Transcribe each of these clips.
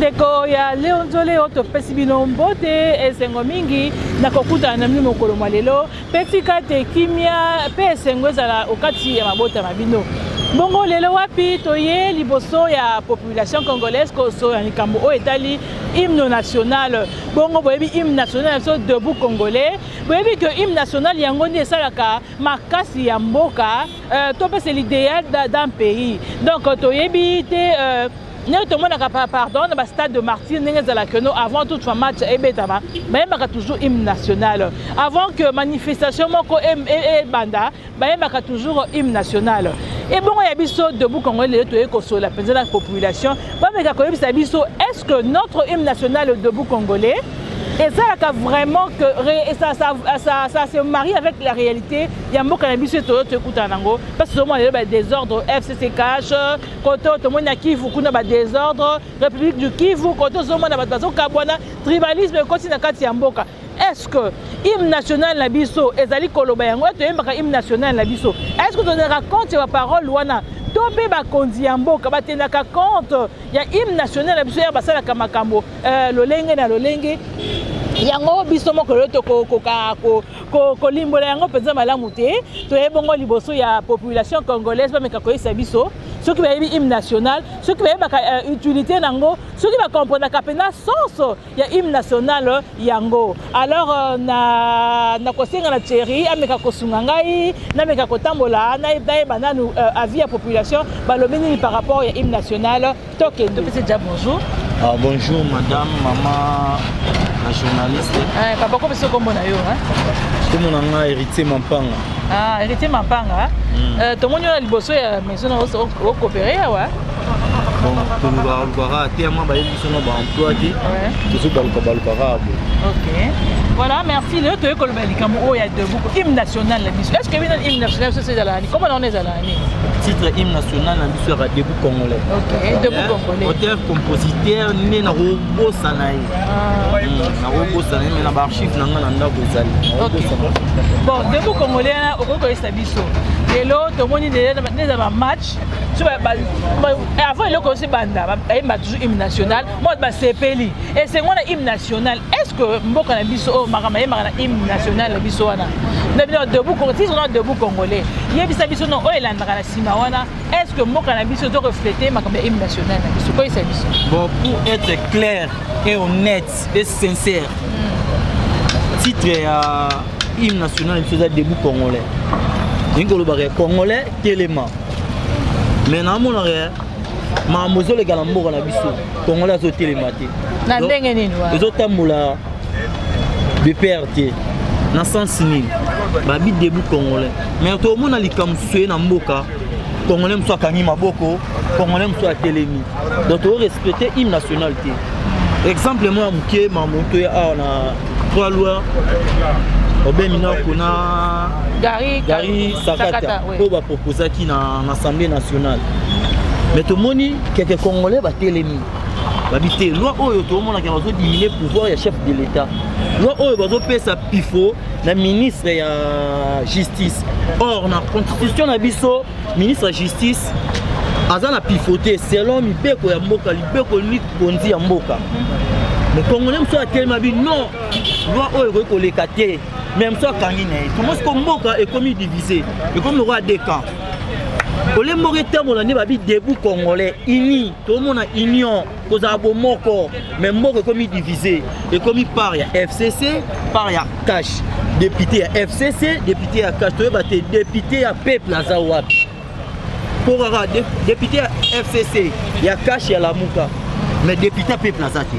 bandeko ya Léon Nzole oto pesi bino mbote esengo mingi na kokuta na mimi mokolo malelo petika te kimia pe esengo ezala okati ya mabota mabino bongo lelo wapi toye liboso ya population congolaise koso ya likambo o etali hymne national bongo boyebi hymne national so debout congolais boyebi que hymne national yango nde esalaka makasi ya mboka to pe c'est l'idéal d'un pays donc toyebi te nous avons pardon dans stade de Martyrs avant tout match toujours hymne national avant que manifestation banda toujours hymne national et bon il y a biso debout congolais sur la population est-ce que notre hymne national debout congolais et ça vraiment que ça se marie avec la réalité. Il y a beaucoup de parce que il y a des ordres FCC cash, côté tout le monde a Kivu kuna ba désordre, République du Kivu, côté tout le monde a bazo kabwana, tribalisme côté na kati ya mboka. Est-ce que hymne national la biso ezali koloba yango to yembaka hymne national la biso? Est-ce que tu racontes la parole wana? Tope ba kondi ya mboka batendaka compte ya hymne national la biso ya basala kamakambo lolenge na lolenge yango biso moko loto ko limbola yango penza malamu te to ebongo liboso ya population congolaise ba meka koyesa biso ceux qui va hymne national ceux qui va utilité nango ceux qui va comprendre ka pena sens ya hymne national yango alors na kosenga na Thierry ameka kosunga ngai na meka kotambola na bananu avis ya population balobeni par rapport ya hymne national toke ndo pese déjà bonjour. Bonjour madame, maman, la journaliste. Papa, comment est-ce que vous avez Tout le monde a hérité Mampanga. Ah, hérité Mampanga. Tout le monde a liboso ya maison au coopérer ouais. Bon, tout le monde va tellement ba yébi sono ba emploi ti. Tout ba. OK. Voilà, merci. Le to école Balikamo o ya debout hymne national la mission. Est-ce que hymne national c'est dans l'année? Comment on est dans l'année? Titre hymne national la mission à debout congolais. OK, debout congolais. Auteur compositeur né na robo sanaï. Na robo sanaï mais na ba archive na ngana ndako ezali. Bon, debout congolais na okoko estabiso. Lelo to moni déjà ba match. Avant le conseil banda, il m'a toujours hymne national. Moi, c'est Peli. Et c'est moi hymne national. Est-ce que Mboka na biso o marama marana hymne national la biso wana? Na debout congolais, on a debout congolais. Il bisa biso no o elanda na sima wana. Est-ce que Mboka na biso doit refléter ma hymne national na biso? Quoi ça biso? Bon, pour être clair et honnête et sincère. Titre hymne national, il faisait debout congolais. Ngolo bare congolais Téléma. Mais na mon arrière ma mozo le galambo na biso congolais zo télématé na ndenge nini wa zo tamula BPRT na sens nini ba bi debout congolais mais to mona likam sué na mboka congolais mso kangi maboko congolais mso atelemi donc to respecter hymne nationalité exemple moi muké ma moto ya na trois lois Obemina kuna Gary Sakata pour va proposer qui dans l'Assemblée nationale. Mais tout le monde quelques Congolais va télémi. Va biter loi oyo tout le monde qui va diminuer le pouvoir du chef de l'État. Loi oyo va faire ça pifo na ministre ya justice. Or na constitution na biso ministre de justice azana pifoté selon mibeko ya mboka libeko ni kondi ya mboka. Mais Congolais sont tellement bien non. Loi oyo ko lekate. Même ça quand il est tout le monde comboka est comme divisé et comme le roi des camps au les moriter mon année babi debout congolais uni tout le monde a union cause à bon moko même moko comme divisé et comme il part ya FCC part ya cash député à FCC député à cash tu vas député à peuple azawap pour avoir député à FCC il y a cash ya la muka mais député à peuple azati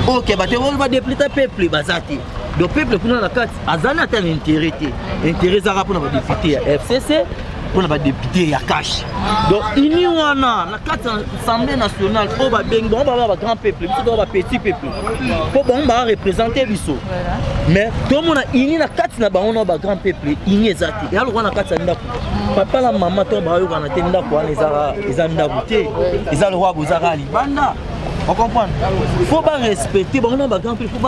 OK bah tu vas député à peuple bazati. Le peuple qui a la carte a un intérêt. Intérêt pour les députés à FCC, pour les députés à cash. Donc, il y a la carte de l'Assemblée nationale, on va avoir grand peuple, on va petit peuple. Pour représenter l'ISO. Mais tout le monde a une carte de grand peuple, il y a zati. Et alors, on a la carte de papa la maman, on a une carte de ils ont le roi Bozara Libanda. On comprend. Il faut pas respecter, bon, non, il faut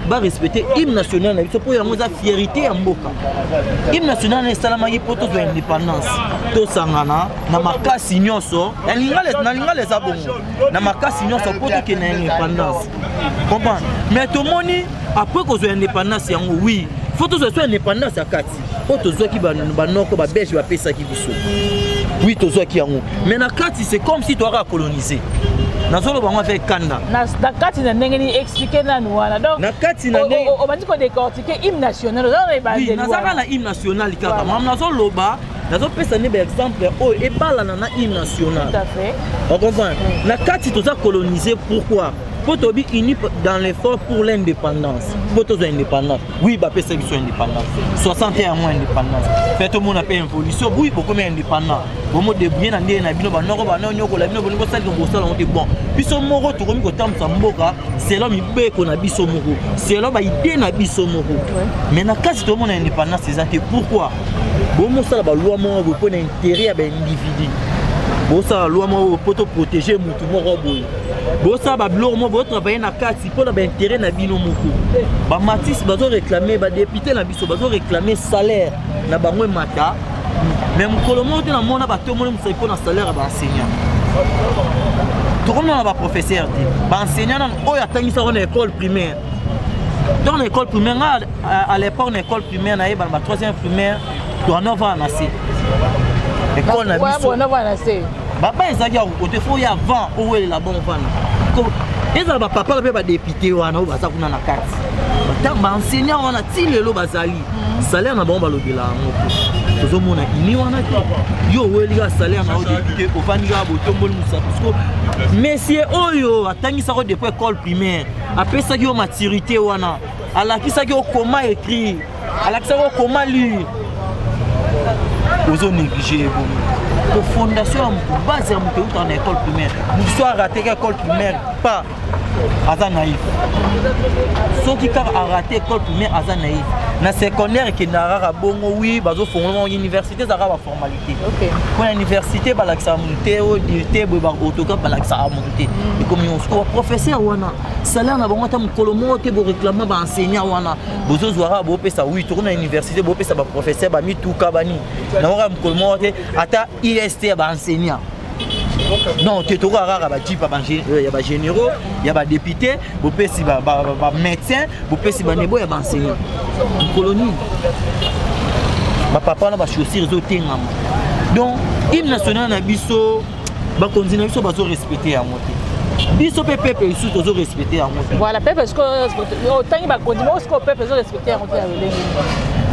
pas respecter l'hymne national. Il faut avoir la fierté en Mboka. L'hymne national est salamagi pour toute l'indépendance. Tout sangana, na makasi nyonso, na linga les abongo. Na makasi nyonso pour toute l'indépendance. Comprends. Mais tout le monde après qu'on soit indépendance, oui, il faut que ce soit indépendance à Kati. Il faut que ce soit qui va nous belge va payer ça qui biso. Oui, tout ça qui en haut. Mais na Kati c'est comme si tu aurais colonisé. Nazolo bango fait Kanda. Na Kati na ndenge expliquer na nuana. Donc na Kati na ndenge on va dire qu'on décortiquer hymne national. Oui, nazaka na hymne national kaka. Mam nazolo ba, nazo pesa ne exemple oh et bala na hymne national. Tout à fait. On comprend. Na Kati tout ça colonisé pourquoi? Pour te dire unis dans l'effort pour l'indépendance. Pour te dire indépendance. Oui, bah pesa qui sont indépendants. 61 mois indépendance. Fait tout le monde a fait évolution. Oui, beaucoup mais indépendant. Bon mot de bien andé na bino ba noko ba nyoko la bino bongo sali ko sala on te bon. Biso moko to komi ko tamsa mboka, c'est là mi be ko na biso moko. C'est là ba idée na biso moko. Mais na kasi tout le monde a indépendance c'est ça. Pourquoi? Bon mo sala ba loi moko pour l'intérêt à ben individu. Bon ça loi moko pour te protéger mutu moko boy. Bon ça ba blor mo bo travailler na kasi pour l'intérêt na bino moko. Ba matis bazo réclamer ba député na biso bazo réclamer salaire na bango mata. Mais mon colomo de la mona ba tout le monde sait pour un salaire à enseignant. Tout le monde va professeur dit. Ba enseignant on a tangi ça en école primaire. Dans l'école primaire à l'époque en école primaire na ba troisième primaire to en va nasser. École na biso. Ouais, on va nasser. Papa ezaki ya côté faut ya avant où est la bonne femme. Eza ba papa ba député wana o ba sa kuna na kati. Ba enseignant wana ti lelo bazali. Salaire na bon ba lobela ngoko. Tozo mona ini wana ki. Yo weli ga salaire na o député o fani ga botombo musa parce que monsieur oyo atangisa ko depuis école primaire. Apesa ki o maturité wana. Alakisa ki o comment écrire. Alakisa ko comment lire. Ozo négliger bon. Pour fondation base à mon en école primaire. Nous sommes raté l'école primaire pas à naïf. Ceux qui ont raté l'école primaire à naïf. Dans le secondaire qui n'a pas bon oui, bazo fondement université ça va formalité. OK. Pour l'université ba l'accès monter au directeur ba autocar ba l'accès monter. Et comme on soit professeur wana salaire na bango tam kolomo te bo réclamer ba enseignant wana. Bozo zwara bo pesa oui tourner à l'université bo pesa ba professeur ba mi tout kabani. Na waka kolomo te ata IST ba enseignant. Non, tu auras rare il y a des généraux, il y a des députés, il y a des médecins, il y a des enseignants. Une colonie. Ma papa n'a pas choisi les autres. Donc, l'hymne national na biso, ba continue biso bazo respecter à monter. Biso peuple ici toujours respecter à monter. Voilà, peuple est-ce que autant il va continuer est-ce que peuple est respecter à monter avec les.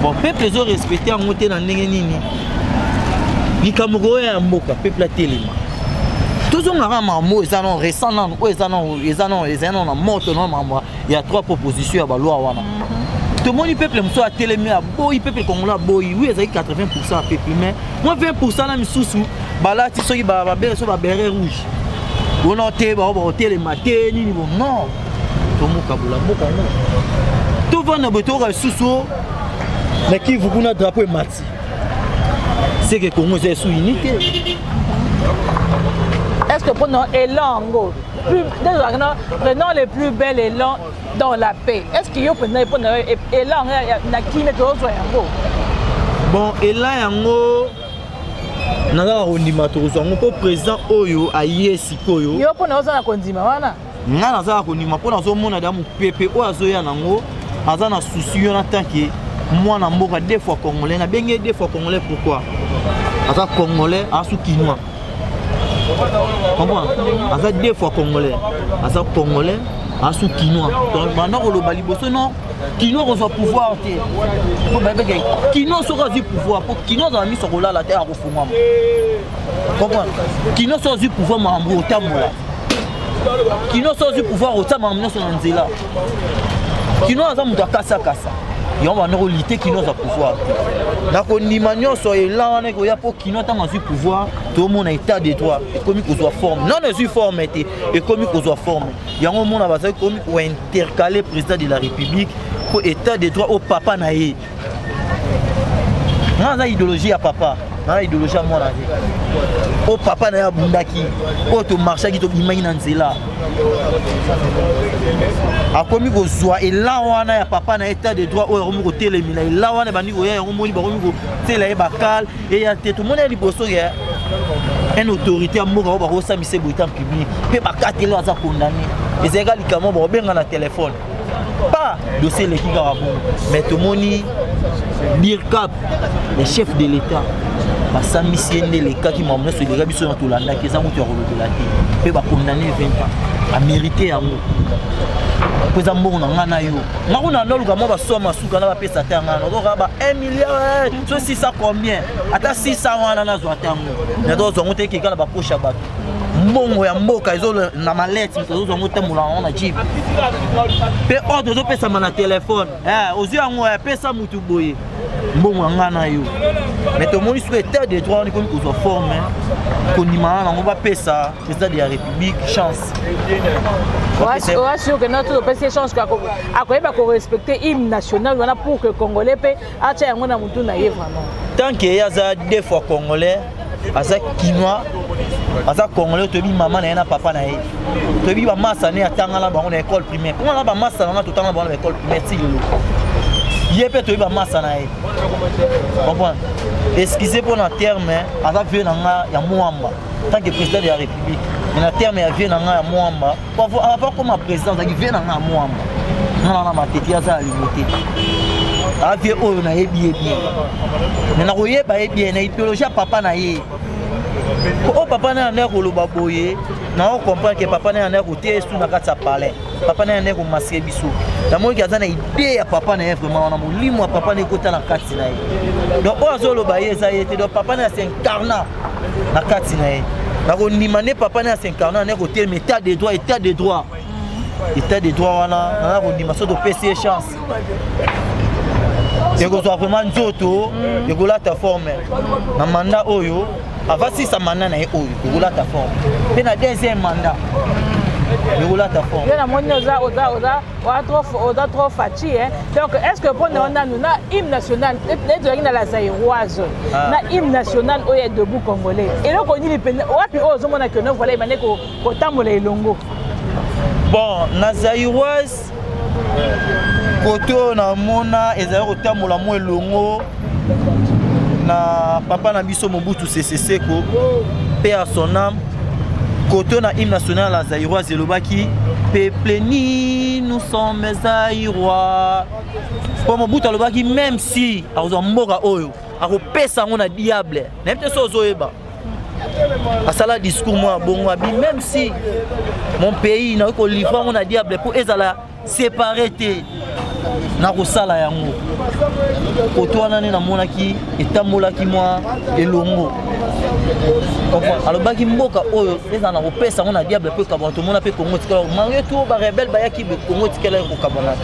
Bon, peuple est respecter à monter dans ndenge nini. Likamoko ya mboka peuple atelema. Toujours un mot, ils ont récent, ils ont morte, il y a 3 propositions à la loi. Tout le monde peut me à télémé à boy, peuple congolais boy, oui, ils ont 80% à peuple, mais moi 20% là, je suis là, tu sais, béret rouge. On a été les matins, non. Tout le monde kabula, tout le monde a été sous mais qui vous a drapeau mati. C'est que le Congo est sous unité. Est-ce que pour nos élans, prenons les plus belles élans dans la paix. Est-ce qu'il y a un élan qui est toujours bon, élan yango naza kondima tozango po président oyo aye sikoyo. Yo po nazo na kondima wana. Nga naza kondima po nazo mona da mu pepe o azoya nango aza na souci yo na tanke mwana mboka deux fois congolais na benge deux fois congolais pourquoi? Aza congolais asu kinois. Comment? Aza deux fois congolais. Aza congolais, asu quinois. Donc maintenant on le baliboso non. Quinois on va pouvoir te. Quinois sera du pouvoir. Pour quinois a mis sur la terre à refoulement. Comment? Quinois sera du pouvoir mambo au tamoula. Quinois sera du pouvoir au tamoula sur Nzela. Quinois a muta kasa kasa. Il y a un réalité qui nous a pouvoir. Donc on imagine sur là on est pour qui nous a pouvoir, tout le monde a état de droit, économique qu'on soit formé. Non, on est formé, économique qu'on soit formé. Il y a un monde à base économique pour intercaler président de la République pour état de droit au papa naïe. Nga idéologie à papa. Nga idéologie à moi là. Oh papa na ya bundaki. Oh to marché qui to bimaki na nzela. Akomi ko zwa et là wana ya papa na état de droit o ko telemila et là wana bandi ko ya ngomoni ba ko tela e bakal et ya te to mona liboso ya une autorité à moko ba ko samise boitan public pe bakatelo aza condamné ezeka likamo ba benga na téléphone pas dossier les kikarabo mais to moni l'IRCAP les chefs de l'état basamisi les cas qui m'ont sur les gabiso na tolanda ki za mutu ya kolobela te pe ba condamné 20 ans a mérité yango pesa mbongo na ngana yo ngakuna noluka mo basoma suka na bapesa ta ngana okoka ba 1 milliard so 600 combien ata 600 wana na zwa tango na dozo ngote ki kala ba posha bato mbongo ya mboka ezo na malette tozo ngote mulanga na jipe pe ordre zo pesa na téléphone ozu yango pesa mutu boye mbongo ngana yo mais to moni sur état de droit ni comme ko forme konima na ngo ba pesa président de la république chance ouais sûr que notre pesa chance ko akoyeba ko respecter hymne national wana pour que congolais pe acha yango na mutu na ye vraiment tant que yaza deux fois congolais aza kinois aza congolais to bi maman na papa na ye to bi ba massa ne atanga na bango na école primaire comment na ba massa na to tanga bango na école primaire ti ye pe to bi ba massa na ye comprendre excusez pour na terme aza vieux na nga ya muamba tant que président de la république na terme ya vieux na nga ya muamba avant comme président za vieux na nga ya muamba na mateti aza limité a vieux oyo na yebi mais na koyeba yebi na idéologie papa na ye o papa na ane koloba boye na o comprendre que papa na ane kote sous na kati palais papa na ane ko masquer biso na moi ki azana idée ya papa na ye vraiment na molimo ya papa na kota na kati na ye donc o azolo ba ye za yete donc papa na s'incarna na kati na ye na ko nimane papa na s'incarna na ko tel état de droit état de droit wana na ko nimation de PC chance et que soit vraiment nzoto et que là ta forme na mandat oyo avant si ça mandat na oyo et que là ta forme et na deuxième mandat et que là ta forme bien na moni oza trop fatigué donc est-ce que pour nous on a hymne national les doyens na la zaïroise na hymne national oyo debout congolais et là koni lipenda wapi ozo mona que no voilà imane ko tambola elongo bon na zaïroise koto na mona ezali kotambola mo elongo na papa na biso Mobutu Sese Seko paix à son âme koto na hymne national la zaïroise elobaki peuple ni nous sommes zaïrois po Mobutu alobaki même si akozwa mboka oyo akopesa ngo na diable na peut-être so ozoyeba asala discours moi bongo abi même si mon pays na ko livrer ngo na diable pour ezala séparé te na kosala yango koto wana ne namonaki etambolaki mwa elongo alobaki mboka oyo eza na kopesa ngo na diable pe kabana tomona pe Congo tikala malgré tout ba rebelle bayaki be Congo tikala ko kabana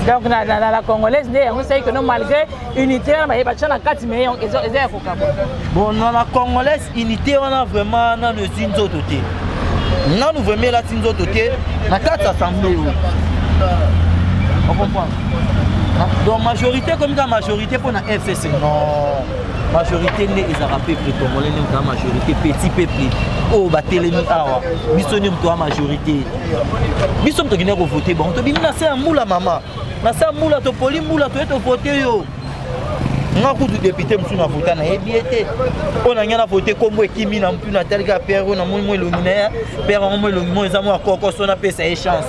donc na la congolaise ne yango sai que non malgré unité na ba chana kati me eza ko kabana bon na la congolaise unité wana vraiment na le zinzo toté na nous vraiment la zinzo toté na kati assemblée on comprend donc majorité comme la majorité pour la FCC non majorité né ezara peuple congolais né dans majorité petit peuple oh ba telemi awa biso ni mto majorité biso mto kine ko voter bon to bimina c'est mbula mama na sa mbula to poli mbula to voter yo nga kutu député msu na voter na ebiete ona nyana voter kombo ekimi na mpu na telika père na mo illuminaire père mo illuminaire eza mo akoko sona pesa e chance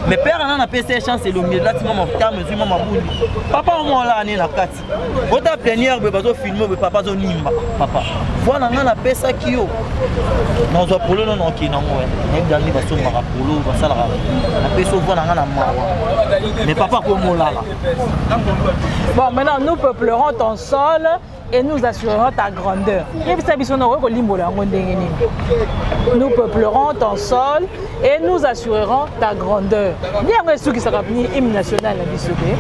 mais père na pesa chance et le milieu là timo mafuta mesure mama bundi papa mo la ani na kati ota plénière be bazo filmer be papa zo nimba papa voilà nga na pesa kio na zo polo non ki na mo ne dani baso mara polo basala na pesa voilà nga na mawa mais papa ko mo la bon maintenant nous peuplerons ton sol et nous assurerons ta grandeur. Nous peuplerons ton sol et nous assurerons ta grandeur. Il y a un truc qui s'appelle hymne national à Bissodé.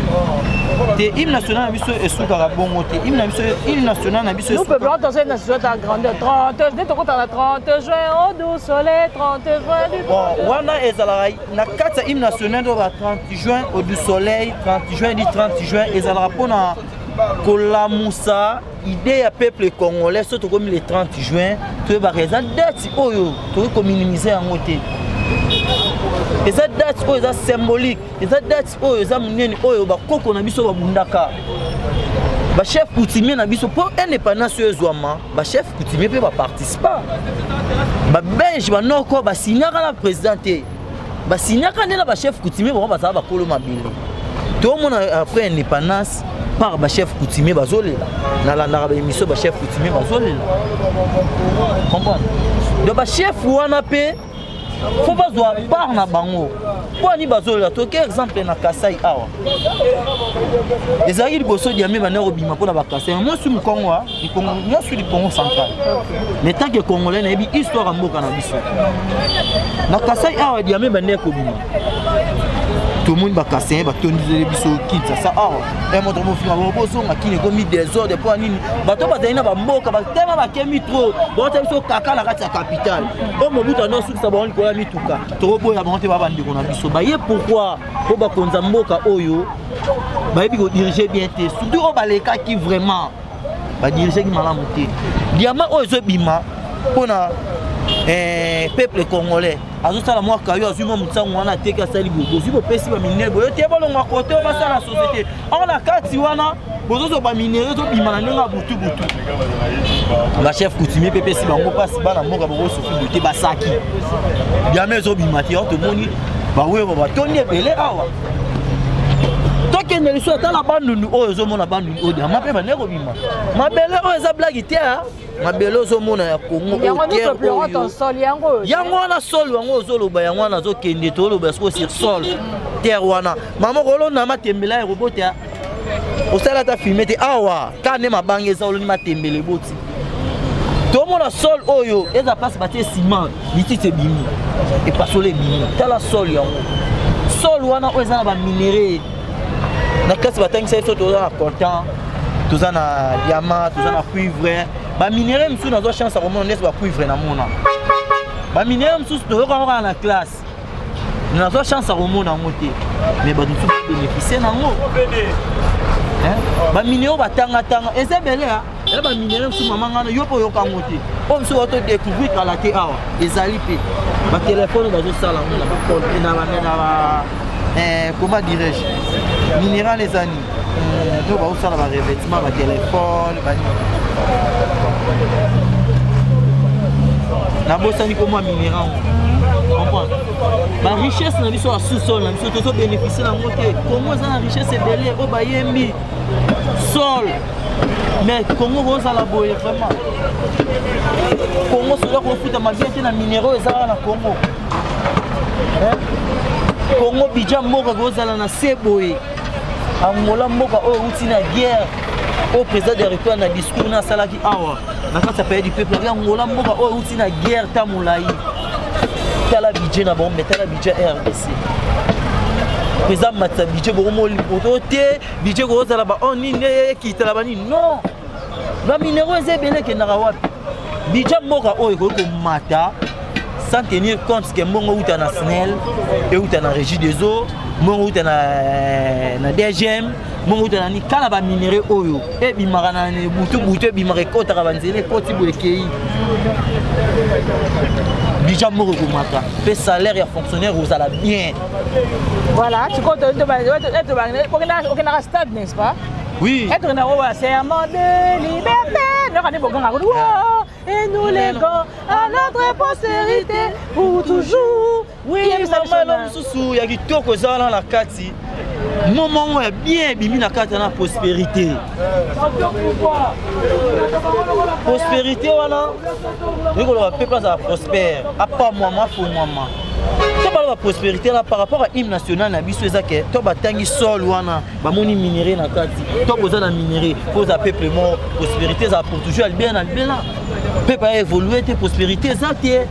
Hymne national à Bissodé est sous Carabongo. Hymne national à Bissodé. Nous peuplerons ton sol et nous assurerons ta grandeur. 30 juin au doux soleil, 30 juin du bon, wana ezalaka na kati ya hymne national do 30 juin au doux soleil, 30 juin dit 30 juin ezalaka pona kolamusa idée ya peuple congolais surtout comme le 30 juin to ba raison date oyo to minimiser yango te. Eza date oyo eza symbolique, eza date oyo eza munene oyo ba koko na biso ba bundaka. Ba chef coutumier na biso pour indépendance ezwama, ba chef coutumier pe ba participer. Ba belge ba noko ba signaka na présidente. Ba signaka na ba chef coutumier ba za ba kolo mabile. Tout le monde après indépendance par ba chef coutumier bazolela. Na la ba émission ba chef coutumier bazolela. Comprendre? Donc ba chef wana pe faut pas voir par na bango. Pour ni bazolela to quel exemple na Kasai awa. Ezali liboso diamé ba nero bima pona ba Kasai. Moi suis mu Congo, ni Congo, moi suis du Congo central. Mais tant que congolais na bi histoire mboka na biso. Na Kasai awa diamé ba neko bima. Tout le monde va casser, va tenir les bisous qui ça et mon mon frère mon bosso qui ne commis des ordres pour nini bato bazalina ba mboka ba tellement ba kemi trop bon ça biso kaka la kati ya capitale o mo buta no suki sabon ko ya mituka to boya ba monte ba bandi ko na biso ba ye pourquoi po ba konza mboka oyo ba yebi ko diriger bien te surtout o ba leka qui vraiment ba diriger qui malamu te diama oyo zo bima pona peuple congolais azosala mwa kayo azuma mutsango wana teka sali bobo zibo pesi ba minere boyo te balo ngwa kote ba sala société on la kati wana bozo ba minere to bimana ndenga butu ba chef coutumier pepe si bango pasi bana mboka boko sofi te ba saki bien mezo bimati to moni ba we ba toni ebele awa tokende liso ata la bandundu oyo zo mona bandundu oyo ma pe ba neko bima mabele oyo eza blague te mabelo zo mona ya Congo yango wana sol yango ozoloba yango wana zokende to loba sur sol terre wana mama kolona matembela robot ya osala ta filmer te awa kane mabange za oloni matembele boti to mona sol oyo eza passe batie ciment litite bimi et pasole bimi tala sol yango sol wana oyo eza na ba minerais na kasi batangisa so to na coltan to za na diamant to za na cuivre ba minéraux msu na zo chance à comment n'est-ce pas cuivre na mona ba minéraux msu to ko na la classe na zo chance à comment na moté mais ba tout bénéficier na ngo ba minéraux ba tanga eza belé ha ela ba minéraux msu mama ngana yo po yo ka moté o msu auto découvrir kala te awa ezali pe ba téléphone ba zo sala ngona ba compte na ba comment dirais-je minéral les amis to ba usala ba revêtement ba téléphone ba na bosani comme un minéral comprendre ba richesse na biso a sous-sol na biso to bénéficier na moté comment ça la richesse est belé o ba yembi sol mais Congo rosa la boye vraiment Congo cela ko futa ma bien na minéraux ezala na Congo Congo bija moko kozala na seboye angola mboka oyo uti na guerre au président de retour na discours na salaki awa na kati ya pays du peuple angola mboka oyo uti na guerre ta molai tala budget na bon metala budget RDC président matsa budget bomo lipote budget kozala ba on ni ne kitala bani non ba minéraux ezebele ke na wapi budget mboka oyo ko mata sans tenir compte que mbongo uta na SNEL et uta na régie des eaux mbongo uta na DGM mbongo uta na ni kala ba minéraux oyo e bimaka na butu bimaka kota ka banzele koti boekei déjà moko komata pe salaire ya fonctionnaire ozala bien voilà tu comptes être dans stade n'est-ce pas oui être dans serment de liberté et nous les gants à notre postérité pour toujours. Oui, il y a kitoko ezala na kati moment ya bien bimi na kati na prospérité wana ndiko le peuple ça prospère à pas moi fo moi to ba la prospérité là par rapport à hymne national na biso ezake to batangi sol wana ba moni minerai na kati to boza na minerai pour a peuple mort prospérité ça pour toujours bien na bien là peuple a évolué te prospérité ça te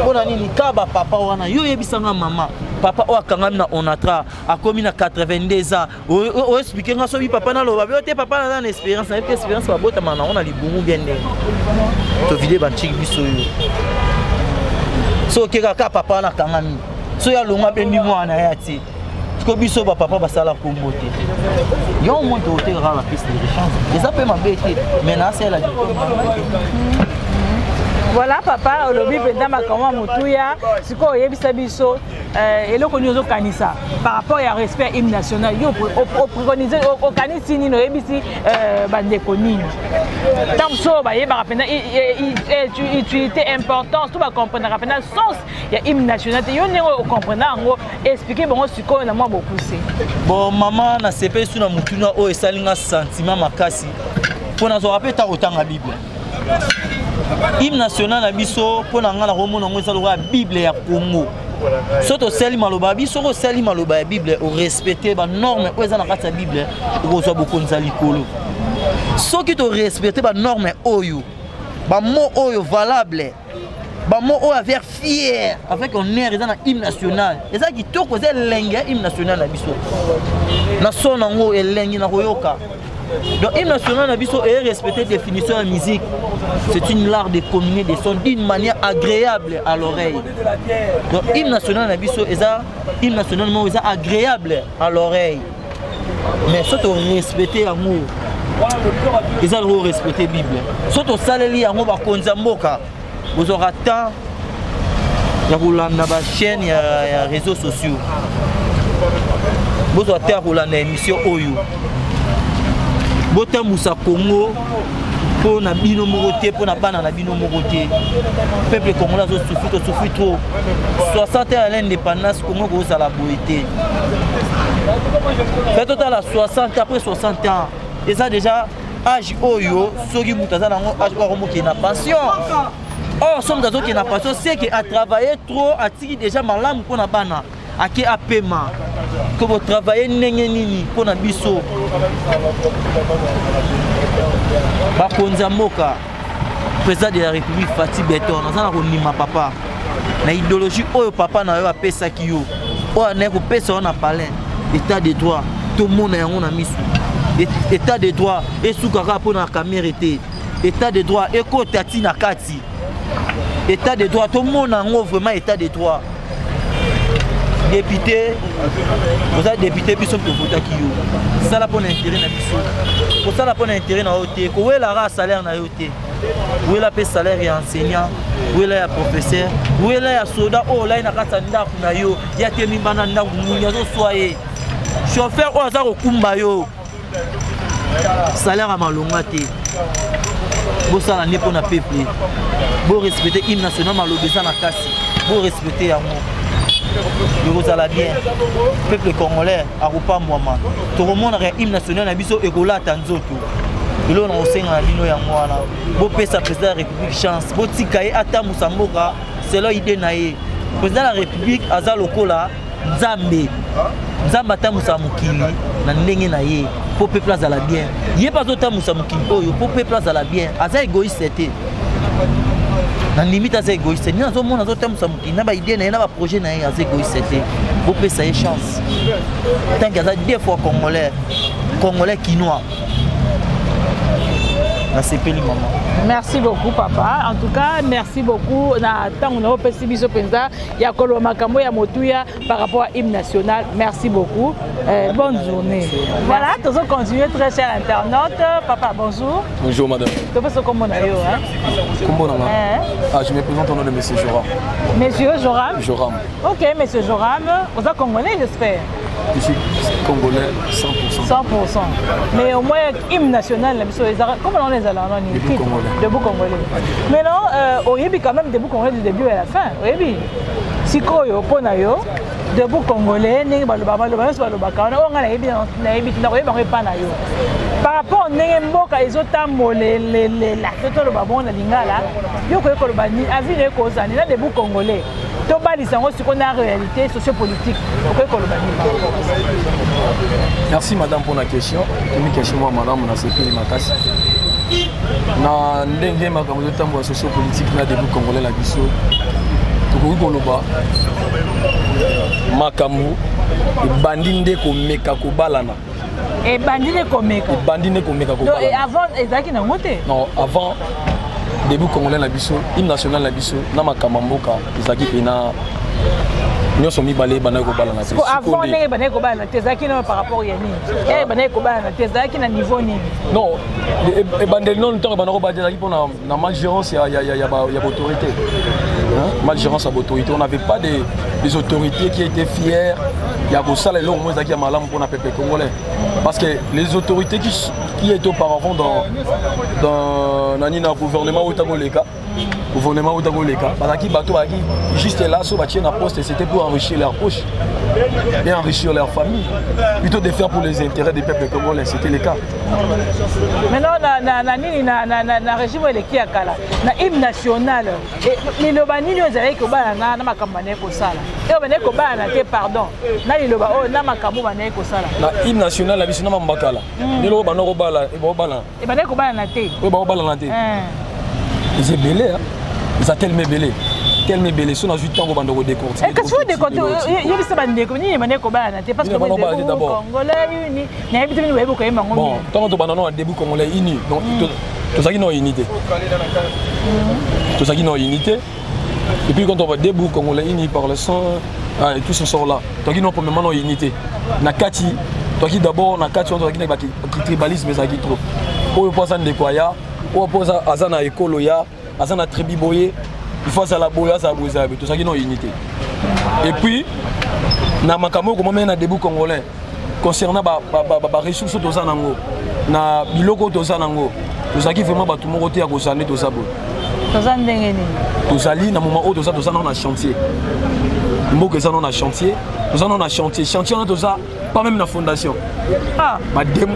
ona nini kaba papa wana yo yebisanga mama papa o akangami na onatra akomi na 82 ans o expliquer nga so bi papa na loba be te papa na expérience na expérience ba bota mana ona libungu bien ndenge to vidé ba chiki biso yo so keka ka papa na kangami so ya longa be ni mwana ya ti ko biso ba papa basala Congo te yo monte hotel la piste de chance et ça peut m'embêter mais là c'est la voilà papa olobi penda makama mutuya siko yebisa biso eloko nyozo kanisa par rapport à respect hymne national yo préconiser au kanisi nino yebisi bandeko nini tant so ba yeba penda utilité importance tout ba comprendre penda sens ya hymne national yo nengo comprendre ngo expliquer bongo siko na moi beaucoup c'est bon maman na sepe suna mutuna o esalinga sentiment makasi pona zo rapeta otanga bible hymne national na biso pona ngana romona ngo ezaloka bible ya Congo soto seli maloba biso ko seli maloba ya bible o respecter ba norme o ezana kati ya bible ko zo bokonza likolo soki to respecter ba norme oyo ba mot oyo valable ba mot oyo avec fier avec honneur ezana hymne national eza kitoko ze lenge hymne national na biso na sona ngo elengi na koyoka. Donc hymne national nabiso est respecté définition de musique. C'est une art de communier des sons d'une manière agréable à l'oreille. Donc hymne national nabiso hymne national est agréable à l'oreille. Mais surtout respecter l'amour. Ils ont respecté la Bible. Surtout saleli yango ba konza mboka. Vous aurez temps ya kolanda ba chaîne ya réseaux sociaux. Vous aurez temps kolanda émission oyo. Bota Moussa Congo pour na bino moroté pour na bana na bino moroté peuple congolais souffre trop 60 ans à l'indépendance Congo ko ça la boité fait total à 60 après 60 ans et ça déjà âge oyo soki mutaza nango âge oyo qui na passion oh somme d'azo qui na passion c'est que a travaillé trop a tiki déjà malamu pour na bana ake apema que vous travaillez nini pour na biso bakonza mboka président de la République Fatih Beton nazana ko nima papa na idéologie oyo papa na yo apesaki yo oyo na ko pesa na palais état de droit tout monde yango na misu état de droit esukaka pour na caméra té état de droit ekota tina kati état de droit tout monde yango vraiment état de droit député, vous êtes député, puis vous voter qui vous. Ça là pour l'intérêt na biso. Pour ça là pour l'intérêt na OT. Où est la race salaire na OT? Où est la paie salaire et enseignant? Où est la professeur? Où est la soda? Oh là il na kata ndaku na yo. Ya te mimbana ndaku munya zo soye. Chauffeur o aza ko kumba yo. Salaire à malonga te. Bo ça la ne pour na peuple. Bo respecter hymne national malobeza na kasi. Bo respecter yango. Vous allez bien, peuple congolais, à Rupa Mouama. Tout le monde a un hymne national, a biso Egola Tanzoto. Et là, on sait que nous avons beau président de la République chance. Beau tikaye ata Moussamboka, c'est là l'idée naïe. Président de la République, Aza Lokola, Nzambe. Nzambe ata Moussamukili, na ndenge naïe. Pour peuple azala bien. Yé pas autant Moussamukili, pour peuple azala bien. Aza égoïste c'était. Na limite assez égoïste ni nazo mona nazo tamusa mukini na ba idée na ba projet na assez égoïste c'était pour pesa une chance tant qu'il y a deux fois congolais quinois na sepeli maman. Merci beaucoup papa. En tout cas, merci beaucoup na tango na opesi biso penza ya kolo makambo ya motuya par rapport à hymne national. Merci beaucoup. Bonne journée. Voilà, tous on continue très cher internaute. Papa, bonjour. Bonjour madame. Tu peux se comment yo hein? Comment on a? Je me présente au nom de monsieur Joram. Monsieur Joram. Joram. OK, monsieur Joram, vous êtes congolais, j'espère. Je suis congolais 100%. 100%. Mais au moins hymne national comment on les a là? Debout congolais. Debout congolais. Mais non, au Yébi quand même debout congolais du début à la fin. Au Yébi. Si koyo pona yo debout congolais ningi baloba baloba on a yebi na yebi na koyeba ko na yo. Par rapport au mboka ezotambolé la toto lo babon na lingala yo koyeko lo bani avine ko zani na debout congolais. To balisa ngo siko na réalité sociopolitique. Koyeko lo bani. Merci madame pour la question. Une question moi madame na sepeli makasi. Na ndenge makambo zotambola sociopolitique na debout congolais la biso. Tokoki koloba makambo ebandi nde komeka kobalana. Ebandi nde komeka. Ebandi nde komeka kobalana. Et avant ezaki na ngote? Non, avant debout congolais la biso, hymne national la biso, na makambo mboka ezaki pena Nous sommes mis balé bana ko bala na te. Avant les bana ko bala na te zaki no par rapport ya ni. Eh bana ko bala na te zaki na niveau ni. Non, et bandel non temps bana ko bala pour na malgérance il y a autorité. Hein? Malgérance à autorité, on n'avait pas des autorités qui étaient fières. Il y a ça les longs mois qui a malam pour na peuple congolais. Parce que les autorités qui étaient auparavant dans le gouvernement Outagoleka, parce que bateau juste là sur la poste, c'était pour enrichir leur poche et enrichir leur famille, plutôt de faire pour les intérêts des peuples congolais, c'était le cas. Maintenant na régime qui a kala na hymne national et le bani nous avez que ba na makambane ko sala et on ko ba na te pardon na liloba o na makambo bana ko sala na hymne national la biso na mbakala ni lo bana ko bala e ba bala e bana ko bala na te e ba bala na te ils est belé hein ils a tellement belé sur 8 ans on va nous décompter et qu'est-ce que décompter il y a ça bande ko ni bana ko bala na te parce que congolais uni na bitu ni webo ko yema ngomi bon tant que bana no début congolais uni donc tout ça qui non unité tout ça qui non unité et puis quand on va début congolais uni par le sang et tout ce sort là toi qui non premièrement non unité na kati toi qui d'abord na kati on toi qui tribalisme ça qui trop au posa ndekwaya au posa azana ekolo ya azana tribu boye il faut ça la boya ça boza tout ça qui non unité et puis na makamo comment même na début congolais concernant ba ressources to za nango na biloko to za nango to za ki vraiment ba tout mon côté ya ko sané to za bo to za ndenge ni to zali na moment to za na chantier mboka ça na chantier to za na chantier na to za pas même na fondation ba dem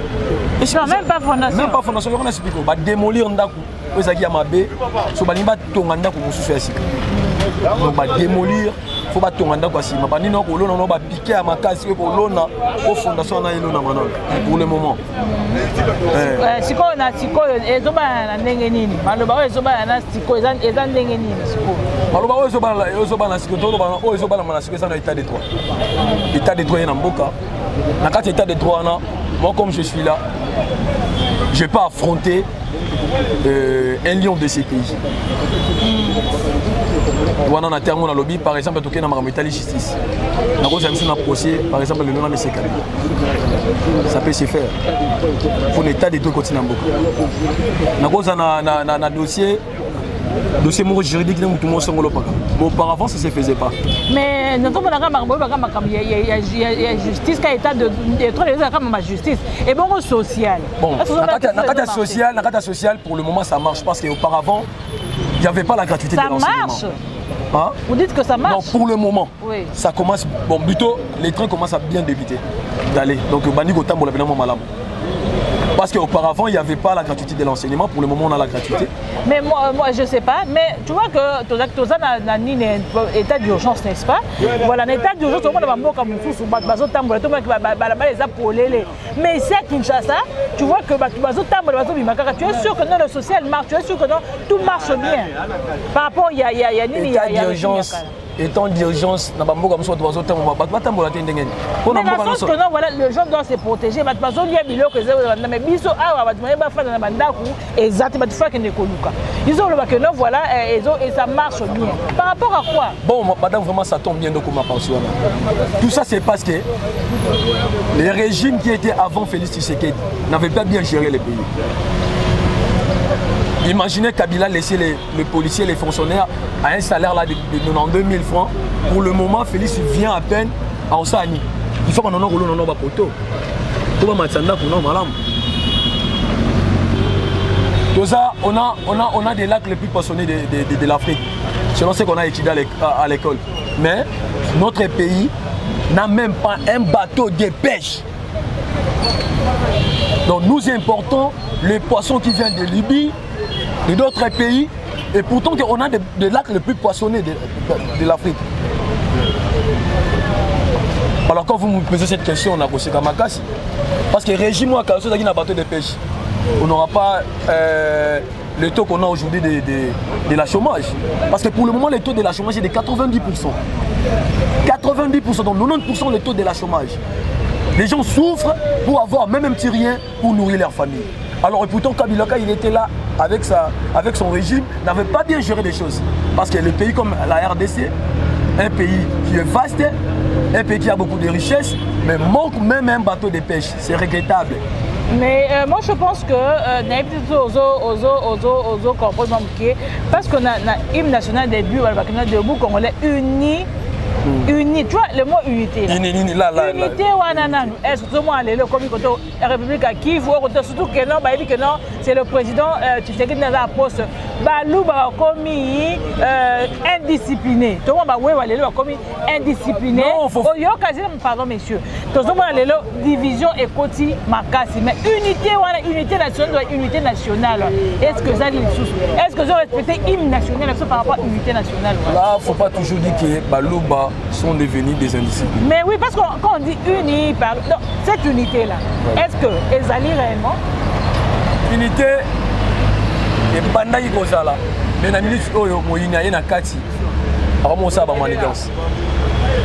même pas fondation on explique ba démolir ndaku ezaki ya mabe so ba limba tonga ndaku mususu ya sika donc ba démolir faut ba tonga ndaku asima ba nino ko lona no ba piquer à makasi ko lona au fondation na yelo na manana pour le moment siko na siko ezoba na ndenge nini maloba ezoba na siko eza ndenge nini siko maloba ezoba na siko to ba ezoba na siko eza na état de droit na mboka na kati état de droit na moi comme je suis là je vais pas affronter un lion de ces pays. On a un terme dans lobby, par exemple, toqué dans la justice. On a un procès, par exemple, le nom de Sekali. Ça peut se faire. Pour l'état des deux continents. On a un dossier juridique qui tout le monde. Mais auparavant, ça ne se faisait pas. Mais nous avons il y a justice qui a état de justice et bon social. Bon, la carte sociale pour le moment ça marche parce qu'auparavant il n'y avait pas la gratuité de l'enseignement. Ça marche. Hein? Vous dites que ça marche? Non, pour le moment. Oui. Ça commence bon plutôt les trains commencent à bien débuter d'aller. Donc Bani Gotambo évidemment malam. Parce qu'auparavant, il n'y avait pas la gratuité de l'enseignement. Pour le moment, on a la gratuité. Mais moi je ne sais pas. Mais tu vois que tu as un état d'urgence, n'est-ce pas? Voilà, un état d'urgence, tout le monde mais ici à Kinshasa, tu vois que tu es sûr que non, le social marche, tu es sûr que non, tout marche bien. Par rapport, il y a état d'urgence. Étant d'urgence, mais dans le sens que non, voilà, les gens doivent se protéger. Mais biso awa exactement ils ont le que non voilà et ça marche bien. Par rapport à quoi? Bon, madame, vraiment ça tombe bien de ma pension. Tout ça c'est parce que les régimes qui étaient avant Félix Tshisekedi n'avaient pas bien géré les pays. Imaginez Kabila laisser les policiers, les fonctionnaires à un salaire là de 92 000 francs. Pour le moment, Félix vient à peine à Osani. Il faut qu'on en ait un poteau. Tout ça, on a des lacs les plus poissonnés de l'Afrique. Selon ce qu'on a étudié à l'école. Mais notre pays n'a même pas un bateau de pêche. Donc nous importons les poissons qui viennent de Libye, de d'autres pays, et pourtant on a des lacs les plus poissonnés de l'Afrique. Alors quand vous me posez cette question, on a posé Kamakasi. Parce que le régime a un bateau de pêche. On n'aura pas le taux qu'on a aujourd'hui de la chômage. Parce que pour le moment, le taux de la chômage est de 90%. 90%, donc 90% le taux de la chômage. Les gens souffrent pour avoir même un petit rien pour nourrir leur famille. Alors et pourtant Kabila, il était là avec son régime, n'avait pas bien géré les choses. Parce que les pays comme la RDC, un pays qui est vaste, un pays qui a beaucoup de richesses, mais manque même un bateau de pêche. C'est regrettable. Mais moi je pense que parce qu'on a l'hymne national des buts, debout congolais unis. Uni, tu vois le mot unité là. Unité est-ce que moi aller comme la République à Kivu surtout que non bah dit que non c'est le président Tshisekedi dans la poste baluba comme indiscipliné tout le monde bah ouais aller comme indiscipliné yo pardon messieurs tout le monde aller division et koti makasi mais unité nationale est-ce que ça dit est-ce que vous respectez l'hymne national par rapport à l'unité nationale là faut pas toujours dire que baluba sont devenus des indisciplinés. Mais oui, parce que quand on dit unis, cette unité-là, est-ce qu'elles allient réellement? Unité, et Bandaï Gozala, mais la ministre Oyo, Moïna, et Nakati, avant ça, ma manigance.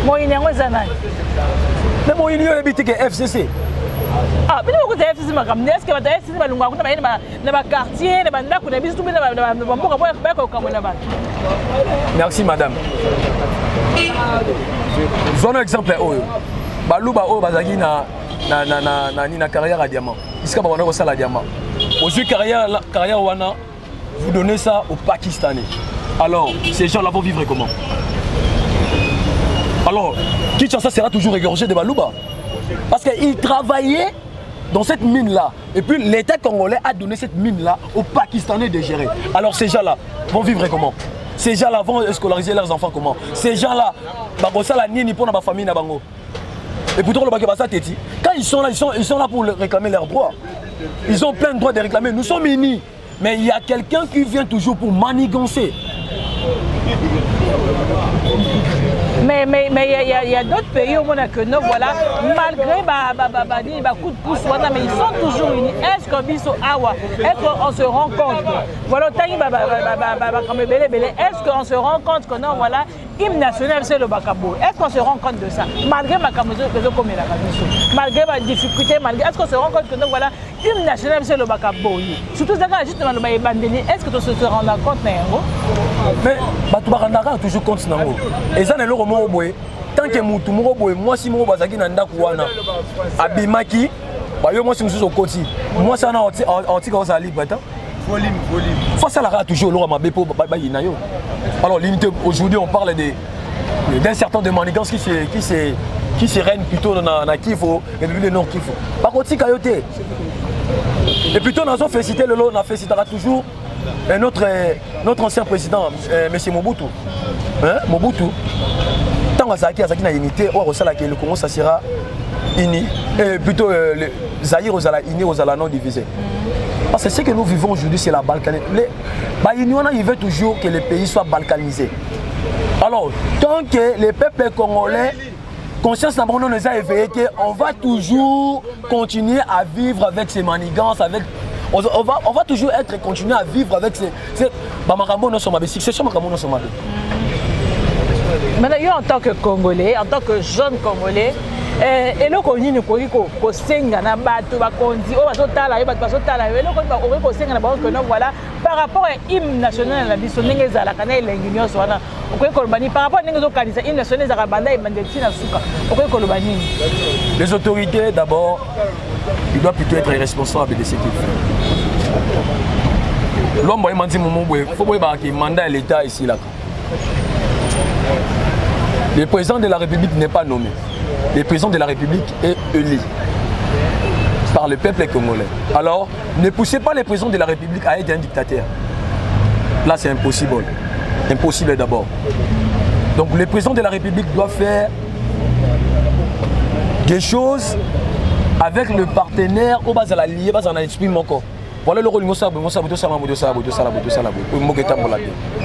Moïna, mais Moïna, il habite que FCC. Ah, mais vous avez FCC, est-ce que vous avez FCC, dans le quartier, merci, madame. Zone exemple Oyo. Baluba Oyo Bazagi na carrière à diamant. Ici, on a ça la diamant. Aujourd'hui, carrière Wana, vous donnez ça aux Pakistanais. Alors, ces gens-là vont vivre comment? Alors, Kinshasa sera toujours égorgé de Baluba. Parce qu'ils travaillaient dans cette mine-là. Et puis l'État congolais a donné cette mine-là aux Pakistanais de gérer. Alors ces gens-là vont vivre comment? Ces gens-là vont scolariser leurs enfants comment? Ces gens-là, pour famille. Et pourtant, quand ils sont là pour réclamer leurs droits. Ils ont plein de droits de réclamer. Nous sommes unis. Mais il y a quelqu'un qui vient toujours pour manigancer. Mais il y a d'autres pays au monde que nous, voilà, malgré coup de pouce, mais ils sont toujours unis. Est-ce qu'on se rend compte? Voilà, est-ce qu'on se rend compte que non, voilà, l'hymne national c'est le Bakabo? Est-ce qu'on se rend compte de ça? Malgré ma difficulté, est-ce qu'on se rend compte que non, voilà, l'hymne national c'est le Bakabo? Surtout justement le Bandeni, est-ce que tu se rends compte? Mais Batubarandara a toujours compte nango. Et ça n'est le roman au boy. Tant que mutu moko boy, moi si moko bazaki na ndaku wana. Abimaki, ba yo moi si musu au côté. Moi ça na anti ko za libre ta. Volume. Faut ça la toujours le roman bepo ba yina yo. Alors l'unité aujourd'hui on parle d'un certain de manigance qui se règne plutôt dans Kivu et depuis le nord Kivu. Par contre si kayote. Et plutôt nous avons félicité le lot, on a félicité toujours notre ancien président, M. Mobutu. Mobutu, tant que Azaki na unité, le Congo ça sera uni. Et plutôt le Zaïre aux uni aux non divisé. Parce que ce que nous vivons aujourd'hui, c'est la balkanisation. Il veut toujours que les pays soient balkanisés. Alors, tant que les peuples congolais, conscience d'abandon nous a éveillé qu'on va toujours continuer à vivre avec ces manigances, avec. On va toujours continuer à vivre avec ces. Maintenant, en tant que Congolais, en tant que jeune Congolais, et là, on dit qu'on s'engagne na bateau, qu'on dit oh bazotala, bazotala, et là on s'engagne na voilà par rapport à l'hymne national la biso ndenge za la kana elengi swana okoki kolobani par rapport à ndenge zo kanisa hymne national za banda et mandeti na suka okoki kolobani. Les autorités d'abord, ils doivent plutôt être responsables de ce qu'ils font. L'homme il m'a dit il faut que mandat l'État ici là. Le président de la République n'est pas nommé. Le président de la République est élu par le peuple congolais. Alors, ne poussez pas le président de la République à être un dictateur. Là, c'est impossible. Impossible d'abord. Donc, le président de la République doit faire des choses avec le partenaire au bas de la liée, bas dans l'esprit encore. Voilà le rôle de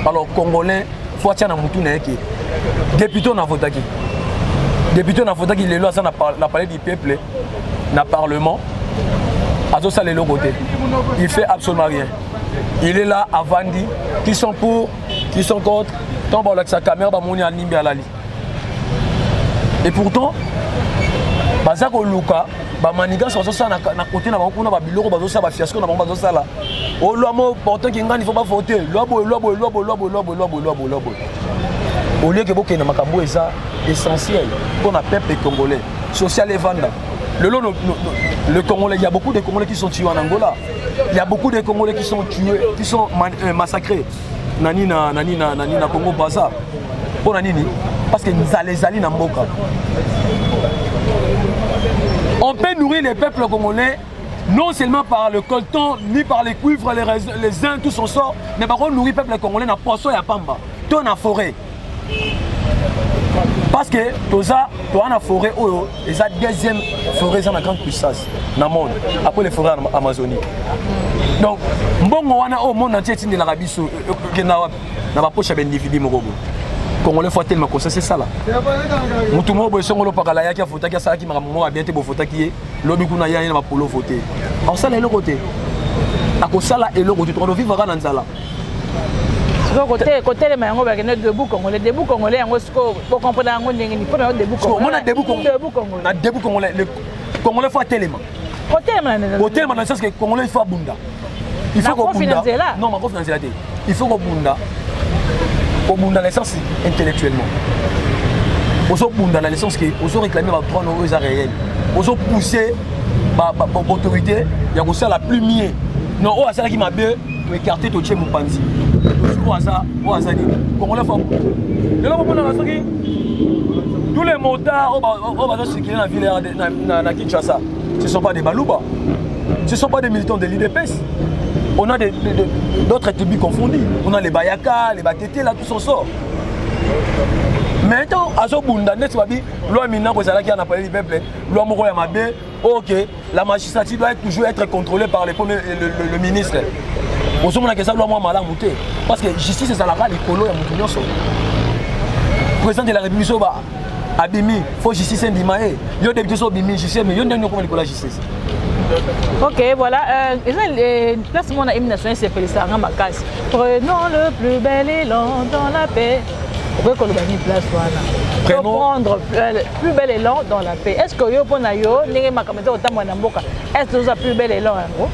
alors, Congolais, il faut attirer un député on a voté qui. Député on a voté qui, les lois ça n'a parlé du peuple, n'a parlement. Azosa les côté. Il fait absolument rien. Il est là à Vandi, qui sont pour, qui sont contre. Tant avec sa caméra, on est à Nimbi à Lali. Et pourtant, Bazako Luka, Maniga, sur ça, na côté, na bakuna ba biloko bazosa ba fiasco na bango bazosala. O loi mo portant qui ngani faut pas voter. Loi. Au lieu que Bokeh Namakambo est essentiel pour le peuple congolais, social et vanda. Le Congolais, il y a beaucoup de Congolais qui sont tués en Angola. Il y a beaucoup de Congolais qui sont tués, qui sont massacrés. Nani na Congo Baza. Pour Nani, parce que nous allons dans Mboka. On peut nourrir les peuples congolais non seulement par le coltan, ni par les cuivres, les zincs, tout son sort, mais par contre nourrir le peuple congolais dans poisson et pamba, tout dans la forêt. Parce que tout ça, dans la forêt, c'est la deuxième forêt dans la grande puissance dans le monde, après les forêts amazoniques. Donc, bon, on a au monde entier de l'Arabie Saoudite, dans la poche à l'individu. Congolais faut tellement que c'est ça là. Mutu mo boy songolo pakala yaki afota ki asaki makambo bien te bo fota ki lobi kuna ya na polo voter. Alors ça là le côté. Ako sala et le côté to vivre na nzala. Côté les mayango ba kene debout congolais yango sko pour comprendre yango ndenge ni pour debout congolais. Mona debout congolais. Na debout congolais le congolais faut tellement. Côté dans le sens que congolais il faut bunda. Il faut qu'on bunda. Non, ma confiance là. Il faut qu'on bunda. Au monde dans l'essence intellectuellement. Aux autres dans l'essence que aux autres réclamer les droits nos réels. Aux autres pousser l'autorité, il y a aussi la plus mieux. Non, au hasard qui m'a bien écarté tout chez mon panzi. Au hasard comment le faire? Et là on a tous les motards au bas circuler dans la ville na Kinshasa. Ce ne sont pas des balouba. Ce ne sont pas des militants de l'IDPS. On a d'autres tribus confondues. On a les Bayaka, les Batété, là, tout son sort. Maintenant, à ce bunda, loi Mina, qui a appelé le peuple, loi Moro Yamabe, ok, la magistrature doit toujours être contrôlée par le ministre. On se demande que ça, loi Mala Mouté. Parce que justice, c'est ça la les colos et Moutounion. Le président de la République, Abimi, il faut justice indimaé. Il y a des députés qui sont Abimi, justice, mais il y a des gens qui ont la justice. Ok, voilà. Place mon hymne national, c'est Félissa Ramakas. Prenons le plus bel élan dans la paix. Pourquoi qu'on a mis place voilà? Prendre le plus bel élan dans la paix. Est-ce que yo pona yo n'engé makamete otambo na mboka? Est-ce que ça plus bel élan hein?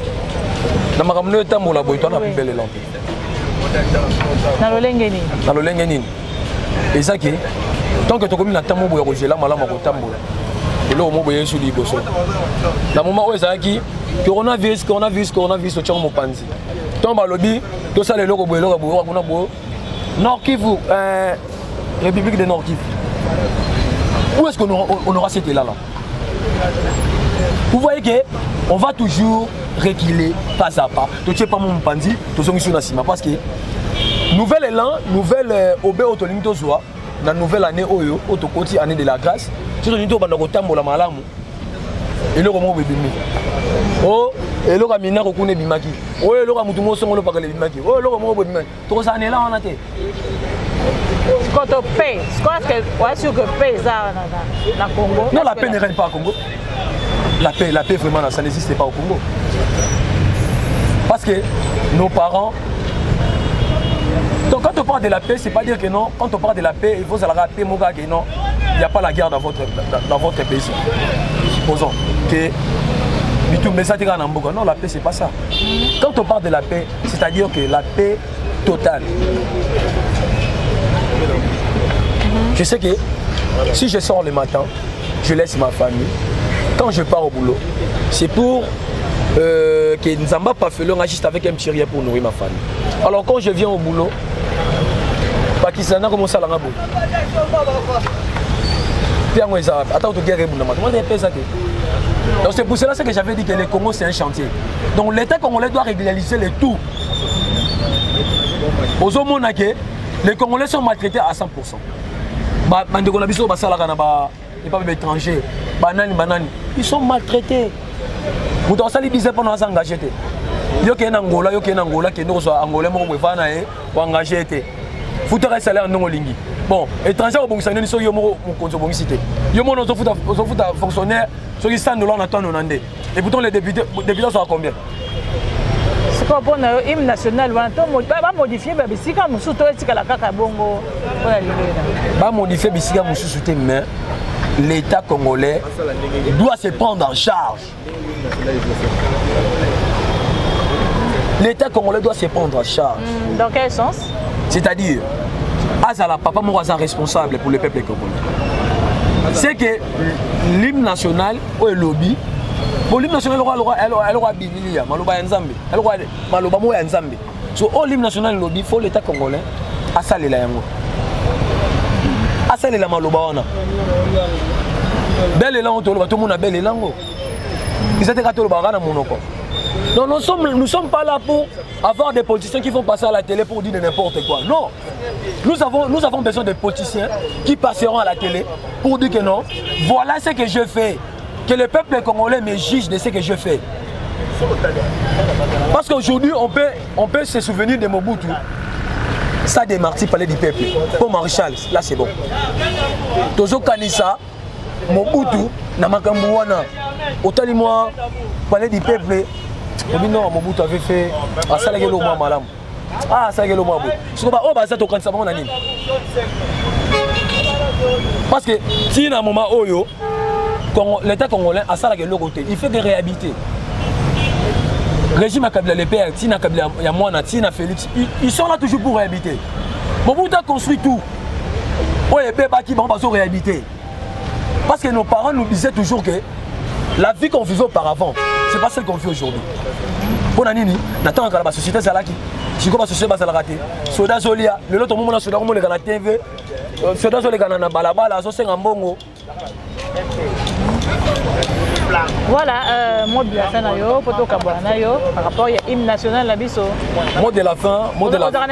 Na makamete otambo la boito na plus bel élan. Na lolenge ni. Na lolenge ni. Et ça qui tant que tu commis na tambo boyo là malama ko tambo. Et là, on va sur les bosses. Dans le moment où il coronavirus, au tchon mon panzi. Tant que lobby, tout ça, les locaux, Nord Kivu, République de Nord Kivu. Où est-ce qu'on aura cet élan-là? Vous voyez qu'on va toujours reculer pas à pas. Tu ne sais pas mon panzi, tu es sur Nassima. Parce que nouvel élan, nouvelle obé autonomie, dans la nouvelle année, autocoti année de la grâce. Si tu as un malamu, et le roman bébé. Oh, et le ramina kokune bimaki. Oh, et le ramutumo songolo pakale bimaki. Oh, le roman bébé. Tout ça n'est là en athée. Quand on paie, est-ce que paie ça dans le Congo? Non, la paix ne règne pas au Congo. La paix vraiment, ça n'existe pas au Congo. Parce que nos parents. Donc quand on parle de la paix, c'est pas dire que non. Quand on parle de la paix, il faut se la rappeler, mon gars, que non. Il n'y a pas la guerre dans votre pays. Supposons que non, la paix, c'est pas ça. Quand on parle de la paix, c'est-à-dire que la paix totale. Je sais que si je sors le matin, je laisse ma famille. Quand je pars au boulot, c'est pour que Nzamba Pafelon agisse avec un petit rien pour nourrir ma famille. Alors quand je viens au boulot, Pakistan comment ça l'a ngabo. Donc c'est pour cela que j'avais dit que le Congo c'est un chantier. Donc l'État congolais doit régulariser les tout. Aux hommes, les Congolais sont maltraités à 100%. Ils sont maltraités. Vous avez sali bizarre pendant s'engager. Yo qui est Angola, qui nous soit Angolais, mon bouffana ou engagé. Vous avez salaire non lingi. Bon, étranger au bon santé, ils sont bon cité. Yo mon fonctionnaire, ceux qui sont là en attendant. Et pourtant les députés sont à combien? C'est pas bon hymne national, on va modifier Bisika Moussouto et Tika la Kaka Bongo. Va modifier Bisika Moussouto, mais l'État congolais doit se prendre en charge. L'État congolais doit se prendre en charge. Dans quel sens? C'est-à-dire, azala papa moko aza responsable pour le peuple congolais. C'est que l'hymne national ou le lobby, bon l'hymne national elle aura bibilia, maloba ya nzambe, elle aura maloba mo ya nzambe. So au l'hymne national le lobby, faut l'état congolais asalela yango. Asalela maloba wana. Belle langue to tout le monde a belle langue. Ils étaient catholiques na monoko. Non, nous sommes pas là pour avoir des politiciens qui vont passer à la télé pour dire n'importe quoi. Non. Nous avons besoin de politiciens qui passeront à la télé pour dire que non, voilà ce que je fais. Que le peuple congolais me juge de ce que je fais. Parce qu'aujourd'hui, on peut se souvenir de Mobutu. Ça démarti parler du peuple. Pour Maréchal, là c'est bon. Tozo Kanisa, Mobutu, Namakambouana, Otali moi, parler du peuple. Non, Mobutu avait fait à Salagelo Malam. Ah, Salagelo Mabo. Ce qu'on va au bazar au cancer, on a dit. Parce que si à un moment où l'État congolais a Salagelo côté, il fait des réhabilités. Régime Kabila, les pères, Tina Kabila, Yamouana, Tina Félix, ils sont là toujours pour réhabiliter. Mobutu a construit tout. Oh, les pères qui vont pas réhabiliter. Parce que nos parents nous disaient toujours que la vie qu'on vivait auparavant, ce n'est pas celle qu'on vit aujourd'hui. Pour Nanini, Nathan a la société Zalaki, si la société Bazalakate, Soda Zolia, le lot au moment où Soda Zolia a la TV, Soda Zolia a la balabala, Zosé Ngambongo. Voilà, mot de la fin par rapport à l'hymne national la biso. Mot de la fin, mot de la fin.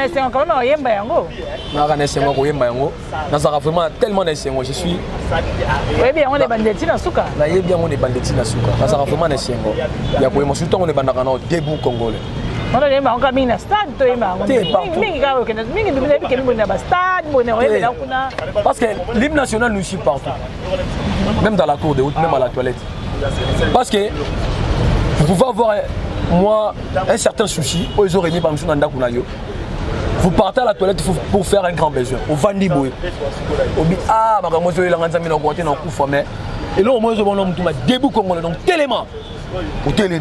Tellement d'enseignements, je suis. Oui, bien, on est bandits dans Souka. Là, il y a bien, on est bandits dans Souka. Ça sera vraiment d'enseignements. Il y a pour moi, surtout, on est bandits dans debout congolais. On est en camin à stade, toi et moi. Parce que l'hymne national nous suit partout. Même dans la cour de route, même à la toilette. Parce que vous pouvez avoir, moi, un certain souci, ils ont réuni par exemple dans Ndakunayo. Vous partez à la toilette pour faire un grand besoin. Au Vandiboué. Au bi ah, ma moi je vais l'engager dans côté dans coup fameux. Et là au moins je vois l'homme tout ma début congolais donc tellement. Au télé.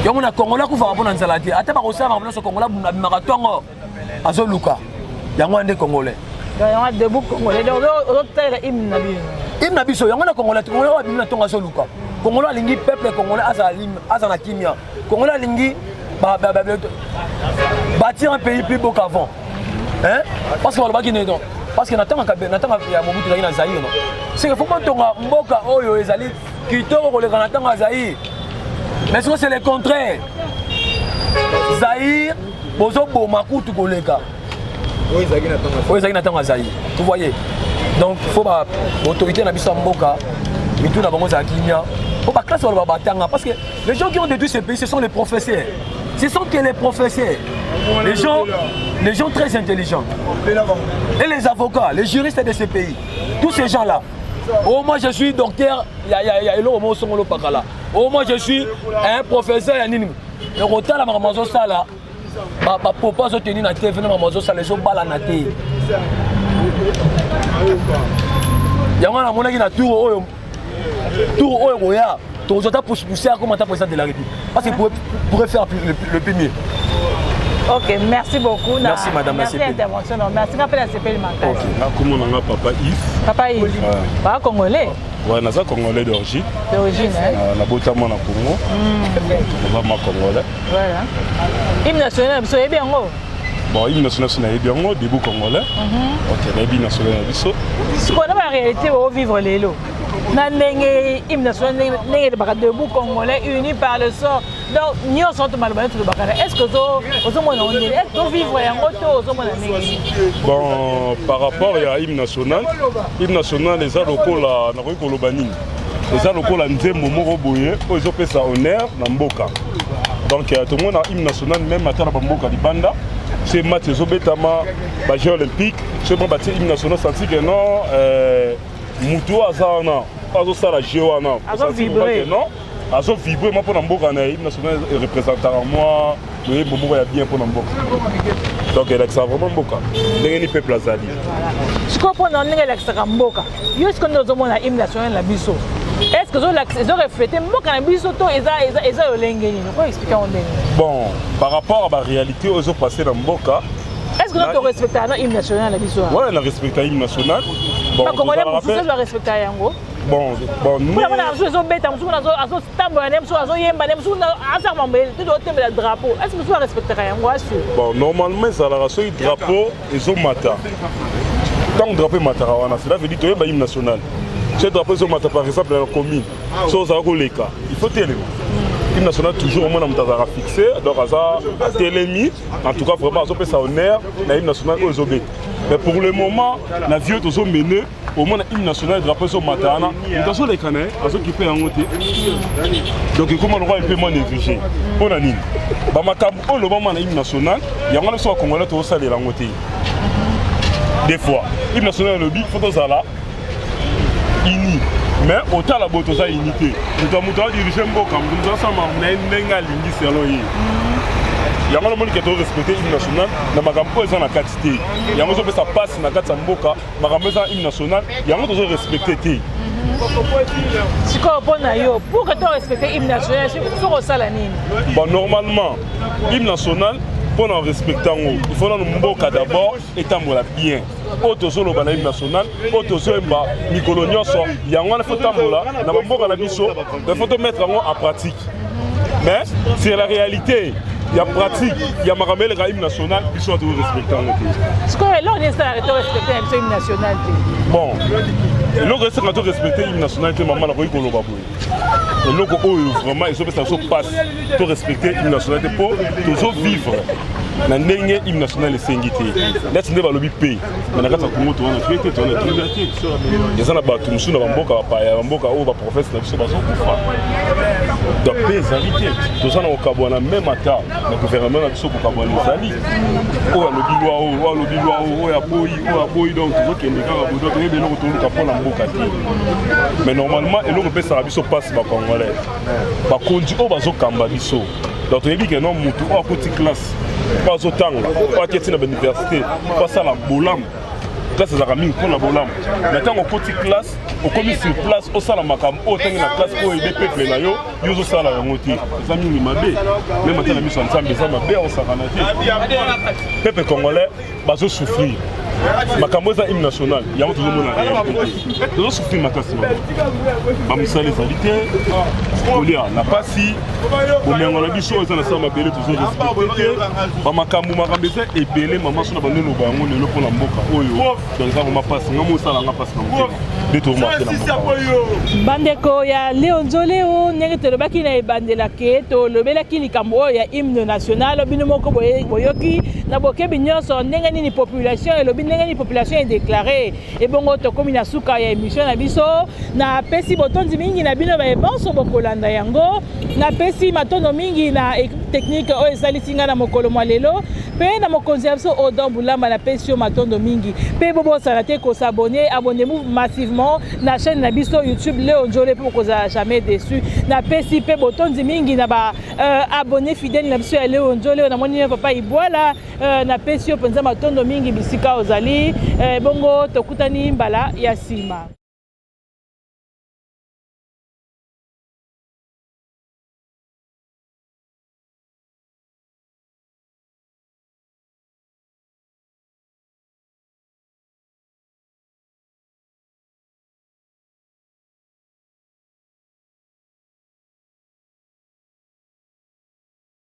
Yo mona congolais ku fa bona nzalati. Ata ba ko sa ba so congolais na marathon. Azo luka. Yango ande congolais. Yango debout congolais. Donc l'autre hymne na biso. Hymne na biso yango na congolais congolais wa bimina tonga so luka. Congolais lingi peuple congolais azana kimia. Congolais lingi bâtir un pays plus beau qu'avant. Hein? Parce que parce que Nathan ya Mobutu na Zaïre non. C'est que faut pas tonga mboka oyo ezali kitoko ko le Nathan Zaïre. Mais c'est le contraire. Zaïre bozo boma kutu koleka. Oui, Nathan Zaïre. Vous voyez. Donc faut pas autorité na biso mboka mitu na bango za kimia. Faut pas classe wala batanga parce que les gens qui ont détruit ce pays ce sont les professeurs. Ce sont que les professeurs, les gens très intelligents, et les avocats, les juristes de ce pays, tous ces gens-là. Oh, moi je suis docteur, oh, moi je suis un professeur, le retard la maman ça là, papa se tenir na TV, maman ça les gens balanate. Yamana mona qui na tour oya. Tu as poussé à comment tu as président de la République. Parce qu'il pourrait faire le plus mieux. Ok, merci beaucoup. Merci madame. Merci l'intervention. Merci d'avoir fait la CPL Mankas. Comment on a papa Yves? Papa Yves. Pas congolais? Oui, on a congolais d'origine. D'origine, hein? On a botamment à Congo. On va ma congolais. Voilà. Hymne national, vous savez bien où? Bon, hymne national, c'est bien où? Debout congolais. Ok, l'hymne national, c'est ce qu'on a en réalité, on va vivre les lots. Nandenge hymne national nenge de debout congolais unis par le sort. Donc nous sommes mal tout le bakara. Est-ce que vous vivre en auto bon par rapport à hymne national les alocaux là na ko lobanini. Les alocaux là nzembo moko boye po zo pesa honneur na mboka. Donc tout le monde a hymne national même à la mboka libanda. C'est match zobetama ba jeux olympiques, c'est bon bâtir hymne national senti que non mutu azana azo sala jewana azo vibrer non azo vibrer moi pour mboka na hymne national représentant moi le bomo ya bien pour mboka donc il ça vraiment mboka ndenge ni peuple azali je comprends ndenge la mboka yo ce que nous avons na hymne national la biso est-ce que zo refléter mboka na biso to eza olengeni ko expliquer on ndenge bon par rapport à la réalité aux passer dans mboka est-ce que tu respectes l'hymne national à l'histoire? Ouais, on a respecté l'hymne national. Bon, Congolais, vous doit respecter yango. Bon, nous. Pour la chose, on bête, on a tambour, on a yemba, on a ensemble, tout le thème de drapeau. Est-ce que vous doit respecter yango? Bon, normalement, ça la raison du drapeau et au matin. Quand le drapeau matarawana, cela veut dire que c'est l'hymne national. Ce drapeau est au matin, par exemple, dans la commune, sur Zagoleka, il faut télé. L'hymne national toujours au moins dans fixé, donc à télémi, en tout cas vraiment à ça honneur, l'hymne national aux obés. Mais pour le moment, la vie est menée, au moins l'hymne national, le drapeau est au matin, nous avons les canets, à ceux qui paient en côté. Donc comment on va un peu moins négligé. On a dit, le moment l'hymne national, il y a un Congolais qui a les langotés. Des fois, l'hymne national le but, il faut que ça là, uni. Mais autant la beauté, ça unité. Nous avons dirigé un peu comme nous avons un ligne selon lui. Il y a un monde qui doit respecter l'hymne national, dans ma campagne, ils ont la quantité. Il y a un monde qui passe dans la quantité de Mboka, ma campagne, l'hymne national, il y a un monde qui doit respecter. Si pour que tu respectes l'hymne national, il faut que ça la nime. Bon, normalement, l'hymne national, pour en respecter, il faut que nous Mboka d'abord étant bien. Auto solo ba l'hymne national, auto solo ba Mikolo Nyonso, il y a un faut tambola, na Mboka na biso, il faut mettre en pratique. Mais c'est la réalité. Il y a pratique, il y a maramel l'hymne national, il faut respecter. Est-ce que là on est arrêté de respecter l'hymne national? Bon, le reste quand on respecte l'hymne national, c'est maman la roï koloba boy. Et donc vraiment il faut que ça se passe pour respecter l'hymne national pour toujours vivre. Na ndenge hymne national esengité. Là tu ne vas lobby payer. Mais na kata Congo to na traité to na liberté. Les ana ba tumusu na bamboka pa ya bamboka o ba professeur na biso bazo kufa. Donc les invités, tout ça na okabwana même ata na gouvernement na biso ko kabwana ezali. O ya lobby loi o ya boy donc to kende ka ba bodo to yebe no to luka pona mboka te. Mais normalement et l'on peut ça biso passe ba congolais. Ba kondi o bazo kamba biso. Donc tu dis que non mutu o akoti classe. Pas autant, pas qu'être dans l'université, pas ça la bolam. Classe des amis pour la bolam. Maintenant on petite classe, on commis sur place, au salam makam, au temps la classe pour aider peuple là yo, yo zo sala ya ngoti. Les amis ni mabe. Même maintenant la mission ensemble, les amis mabe on s'arrange. Peuple congolais bazo souffrir. Makambo za hymne national, il y a toujours mon réalité. Toujours souffrir ma casse. Bamisa les alités, Olia n'a pas si, au mengola biso za na sama belé toujours respecté. Bamakambo makambeza et belé maman sona bandelo bango lelo pour la mboka oyo. Donc ça on passe, ngamo sala nga passe na mboka. De tourner na mboka. Bandeko ya Léon Nzoleo ndenge tolobaki na ebandela ke tolobelaki likambo ya hymne national bino moko boyoki na bokebi nyonso ndenge nini population elobi ndenge nini population est déclarée et bongo tokomi na suka ya émission na biso na pesi botondi mingi na bino ba bonso bokolanda yango na pesi matondo mingi na technique o esalisi nga na mokolo mwa lelo pe na mokonzi ya biso Odon Bulamba na pesi yo matondo mingi pe bobosana te ko s'abonner, abonnez-vous massivement na chaîne na biso YouTube Léon Nzoleo pour que vous jamais déçu na pesi pe botondi mingi na ba abonné fidèle na biso ya Léon Nzoleo na moni papa Ibwala na pesi yo penza matondo mingi bisika ozali bongo tokutani mbala ya sima.